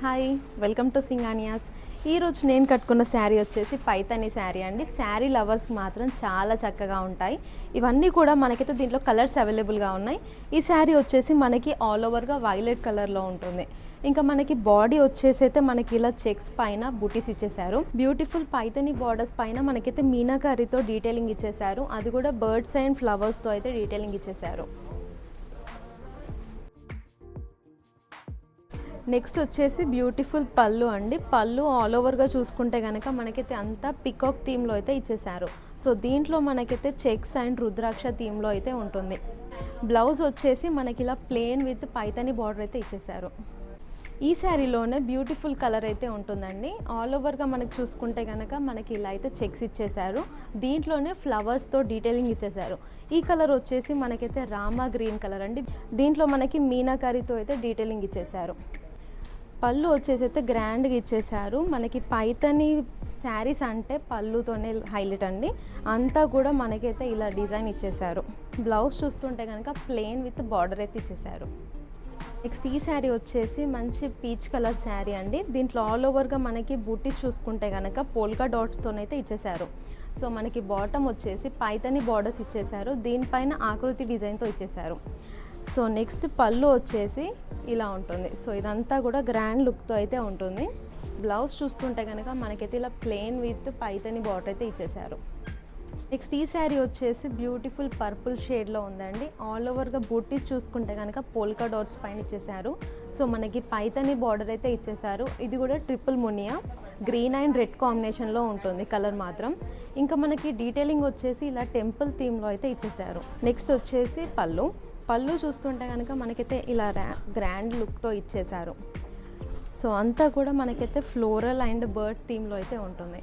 Hi, welcome to సింగానియాస్. ఈరోజు నేను కట్టుకున్న శారీ వచ్చేసి పైతాని శారీ అండి. శారీ లవర్స్ మాత్రం చాలా చక్కగా ఉంటాయి. ఇవన్నీ కూడా మనకైతే దీంట్లో కలర్స్ అవైలబుల్గా ఉన్నాయి. ఈ శారీ వచ్చేసి మనకి ఆల్ ఓవర్గా వైలెట్ కలర్లో ఉంటుంది. ఇంకా మనకి బాడీ వచ్చేసి అయితే మనకి ఇలా చెక్స్ పైన బూటీస్ ఇచ్చేసారు. బ్యూటిఫుల్ పైతాని బార్డర్స్ పైన మనకైతే మీనాకారితో డీటెయిలింగ్ ఇచ్చేసారు. అది కూడా బర్డ్స్ అండ్ ఫ్లవర్స్తో అయితే డీటెయిలింగ్ ఇచ్చేసారు. నెక్స్ట్ వచ్చేసి బ్యూటిఫుల్ పళ్ళు అండి. పళ్ళు ఆల్ ఓవర్గా చూసుకుంటే కనుక మనకైతే అంతా పికాక్ థీమ్లో అయితే ఇచ్చేసారు. సో దీంట్లో మనకైతే చెక్స్ అండ్ రుద్రాక్ష థీమ్లో అయితే ఉంటుంది. బ్లౌజ్ వచ్చేసి మనకి ఇలా ప్లెయిన్ విత్ పైతాని బార్డర్ అయితే ఇచ్చేసారు. ఈ శారీలోనే బ్యూటిఫుల్ కలర్ అయితే ఉంటుందండి. ఆల్ ఓవర్గా మనకి చూసుకుంటే కనుక మనకి ఇలా అయితే చెక్స్ ఇచ్చేసారు. దీంట్లోనే ఫ్లవర్స్తో డీటెయిలింగ్ ఇచ్చేసారు. ఈ కలర్ వచ్చేసి మనకైతే రామా గ్రీన్ కలర్ అండి. దీంట్లో మనకి మీనాకారితో అయితే డీటెయిలింగ్ ఇచ్చేసారు. పళ్ళు వచ్చేసి అయితే గ్రాండ్గా ఇచ్చేసారు. మనకి పైతాని శారీస్ అంటే పళ్ళుతోనే హైలైట్ అండి. అంతా కూడా మనకైతే ఇలా డిజైన్ ఇచ్చేసారు. బ్లౌజ్ చూస్తుంటే కనుక ప్లెయిన్ విత్ బార్డర్ అయితే ఇచ్చేసారు. నెక్స్ట్ ఈ శారీ వచ్చేసి మంచి పీచ్ కలర్ శారీ అండి. దీంట్లో ఆల్ ఓవర్గా మనకి బూటీస్ చూసుకుంటే కనుక పోల్కా డాట్స్తోనైతే ఇచ్చేసారు. సో మనకి బాటమ్ వచ్చేసి పైతాని బార్డర్స్ ఇచ్చేసారు. దీనిపైన ఆకృతి డిజైన్తో ఇచ్చేసారు. సో నెక్స్ట్ పళ్ళు వచ్చేసి ఇలా ఉంటుంది. సో ఇదంతా కూడా గ్రాండ్ లుక్తో అయితే ఉంటుంది. బ్లౌజ్ చూస్తుంటే కనుక మనకైతే ఇలా ప్లెయిన్ విత్ పైతాని బార్డర్ అయితే ఇచ్చేసారు. నెక్స్ట్ ఈ శారీ వచ్చేసి బ్యూటిఫుల్ పర్పుల్ షేడ్లో ఉందండి. ఆల్ ఓవర్గా బూటీస్ చూసుకుంటే కనుక పోల్కా డాట్స్ పైన ఇచ్చేసారు. సో మనకి పైతాని బార్డర్ అయితే ఇచ్చేసారు. ఇది కూడా triple Muniya green and red కాంబినేషన్లో ఉంటుంది కలర్ మాత్రం. ఇంకా మనకి డీటెయిలింగ్ వచ్చేసి ఇలా టెంపుల్ థీమ్లో అయితే ఇచ్చేసారు. నెక్స్ట్ వచ్చేసి పళ్ళు చూస్తుంటే కనుక మనకైతే ఇలా గ్రాండ్ లుక్తో ఇచ్చేసారు. సో అంతా కూడా మనకైతే ఫ్లోరల్ అండ్ బర్డ్ థీమ్లో అయితే ఉంటుంది.